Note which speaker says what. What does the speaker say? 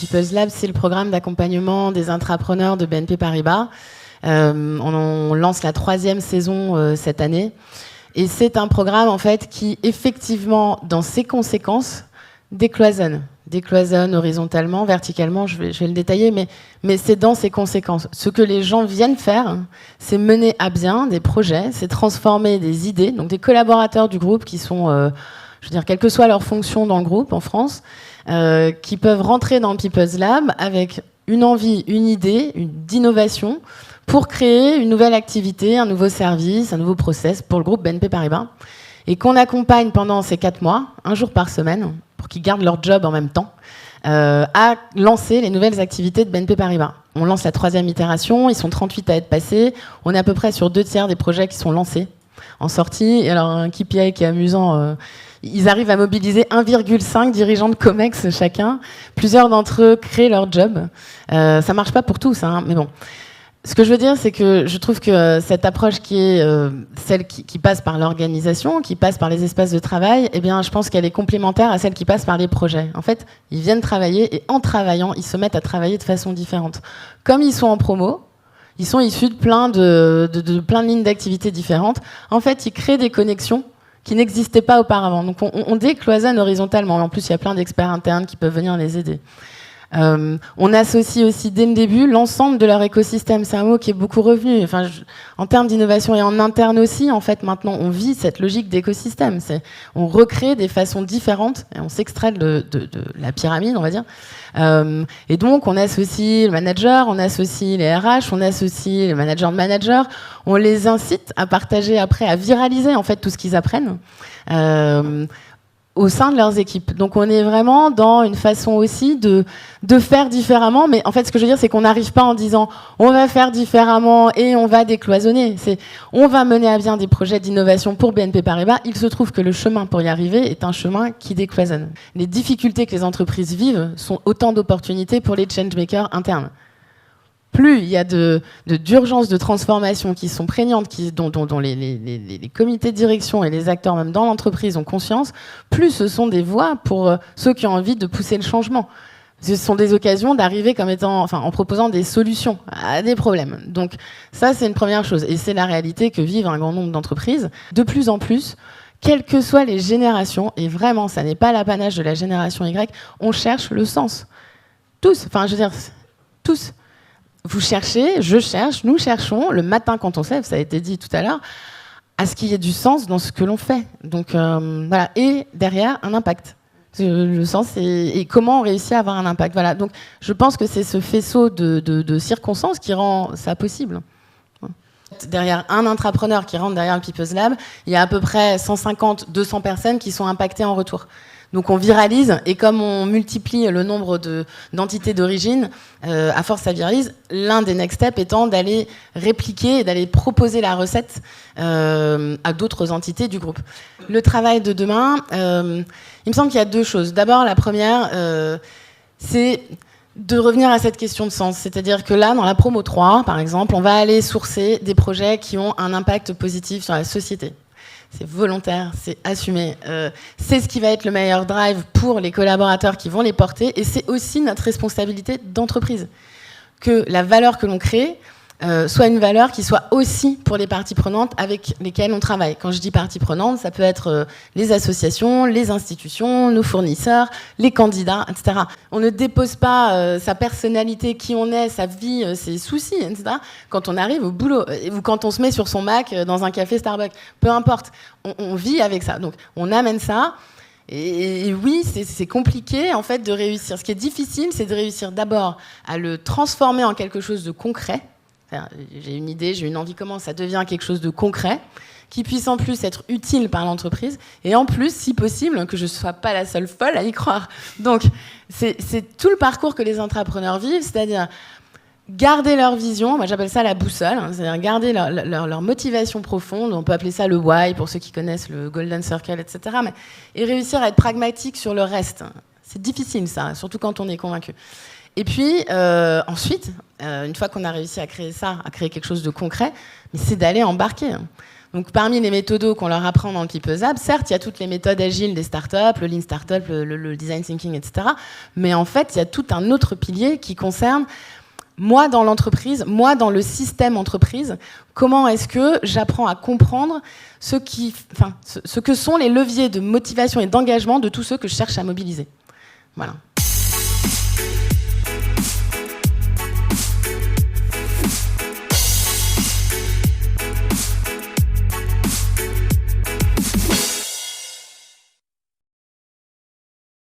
Speaker 1: People's Lab, c'est le programme d'accompagnement des intrapreneurs de BNP Paribas. On lance la 3e saison cette année. Et c'est un programme, en fait, qui, effectivement, dans ses conséquences, décloisonne horizontalement, verticalement, je vais le détailler, mais c'est dans ses conséquences. Ce que les gens viennent faire, c'est mener à bien des projets, c'est transformer des idées, donc des collaborateurs du groupe qui sont, je veux dire, quelle que soit leur fonction dans le groupe en France, qui peuvent rentrer dans le People's Lab avec une envie, une idée, d'innovation, pour créer une nouvelle activité, un nouveau service, un nouveau process pour le groupe BNP Paribas, et qu'on accompagne pendant ces 4 mois, 1 jour par semaine, pour qu'ils gardent leur job en même temps, à lancer les nouvelles activités de BNP Paribas. On lance la 3e itération, ils sont 38 à être passés, on est à peu près sur 2/3 des projets qui sont lancés en sortie. Et alors un KPI qui est amusant, ils arrivent à mobiliser 1,5 dirigeants de COMEX chacun, plusieurs d'entre eux créent leur job. Ça marche pas pour tous, hein, mais bon. Ce que je veux dire, c'est que je trouve que cette approche qui est celle qui passe par l'organisation, qui passe par les espaces de travail, eh bien, je pense qu'elle est complémentaire à celle qui passe par les projets. En fait, ils viennent travailler et en travaillant, ils se mettent à travailler de façon différente. Comme ils sont en promo, ils sont issus de plein de lignes d'activités différentes. En fait, ils créent des connexions qui n'existaient pas auparavant. Donc, on décloisonne horizontalement. En plus, il y a plein d'experts internes qui peuvent venir les aider. On associe aussi dès le début l'ensemble de leur écosystème. C'est un mot qui est beaucoup revenu. Enfin, en termes d'innovation et en interne aussi, en fait, maintenant, on vit cette logique d'écosystème. On recrée des façons différentes et on s'extrait de la pyramide, on va dire. Et donc, on associe le manager, on associe les RH, on associe les managers de managers. On les incite à partager après, à viraliser en fait tout ce qu'ils apprennent. Au sein de leurs équipes. Donc on est vraiment dans une façon aussi de faire différemment, mais en fait ce que je veux dire c'est qu'on n'arrive pas en disant on va faire différemment et on va décloisonner. On va mener à bien des projets d'innovation pour BNP Paribas. Il se trouve que le chemin pour y arriver est un chemin qui décloisonne. Les difficultés que les entreprises vivent sont autant d'opportunités pour les changemakers internes. Plus il y a d'urgences de transformation qui sont prégnantes, dont les comités de direction et les acteurs même dans l'entreprise ont conscience, plus ce sont des voies pour ceux qui ont envie de pousser le changement. Ce sont des occasions d'arriver en proposant des solutions à des problèmes. Donc ça, c'est une première chose. Et c'est la réalité que vivent un grand nombre d'entreprises. De plus en plus, quelles que soient les générations, et vraiment, ça n'est pas l'apanage de la génération Y, on cherche le sens. Tous, tous. Vous cherchez, je cherche, nous cherchons, le matin quand on se lève, ça a été dit tout à l'heure, à ce qu'il y ait du sens dans ce que l'on fait. Donc voilà, et derrière, un impact. Le sens et comment on réussit à avoir un impact. Voilà. Donc je pense que c'est ce faisceau de circonstances qui rend ça possible. Derrière un intrapreneur qui rentre derrière le People's Lab, il y a à peu près 150-200 personnes qui sont impactées en retour. Donc on viralise, et comme on multiplie le nombre d'entités d'origine, à force ça viralise, l'un des next steps étant d'aller répliquer et d'aller proposer la recette à d'autres entités du groupe. Le travail de demain, il me semble qu'il y a 2 choses. D'abord, la première, c'est de revenir à cette question de sens. C'est-à-dire que là, dans la promo 3, par exemple, on va aller sourcer des projets qui ont un impact positif sur la société. C'est volontaire, c'est assumé. C'est ce qui va être le meilleur drive pour les collaborateurs qui vont les porter. Et c'est aussi notre responsabilité d'entreprise. Que la valeur que l'on crée soit une valeur qui soit aussi pour les parties prenantes avec lesquelles on travaille. Quand je dis parties prenantes, ça peut être les associations, les institutions, nos fournisseurs, les candidats, etc. On ne dépose pas sa personnalité, qui on est, sa vie, ses soucis, etc. quand on arrive au boulot, ou quand on se met sur son Mac dans un café Starbucks. Peu importe, on vit avec ça. Donc on amène ça. Et oui, c'est compliqué en fait de réussir. Ce qui est difficile, c'est de réussir d'abord à le transformer en quelque chose de concret. J'ai une idée, j'ai une envie, comment ça devient quelque chose de concret, qui puisse en plus être utile par l'entreprise, et en plus, si possible, que je ne sois pas la seule folle à y croire. Donc, c'est tout le parcours que les intrapreneurs vivent, c'est-à-dire garder leur vision, moi j'appelle ça la boussole, c'est-à-dire garder leur motivation profonde, on peut appeler ça le why, pour ceux qui connaissent le golden circle, etc., et réussir à être pragmatique sur le reste. C'est difficile ça, surtout quand on est convaincu. Et puis, ensuite, une fois qu'on a réussi à créer ça, à créer quelque chose de concret, c'est d'aller embarquer. Donc, parmi les méthodos qu'on leur apprend dans le People's Lab, certes, il y a toutes les méthodes agiles des startups, le Lean Startup, le Design Thinking, etc. Mais en fait, il y a tout un autre pilier qui concerne moi dans l'entreprise, moi dans le système entreprise. Comment est-ce que j'apprends à comprendre ce que sont les leviers de motivation et d'engagement de tous ceux que je cherche à mobiliser. Voilà.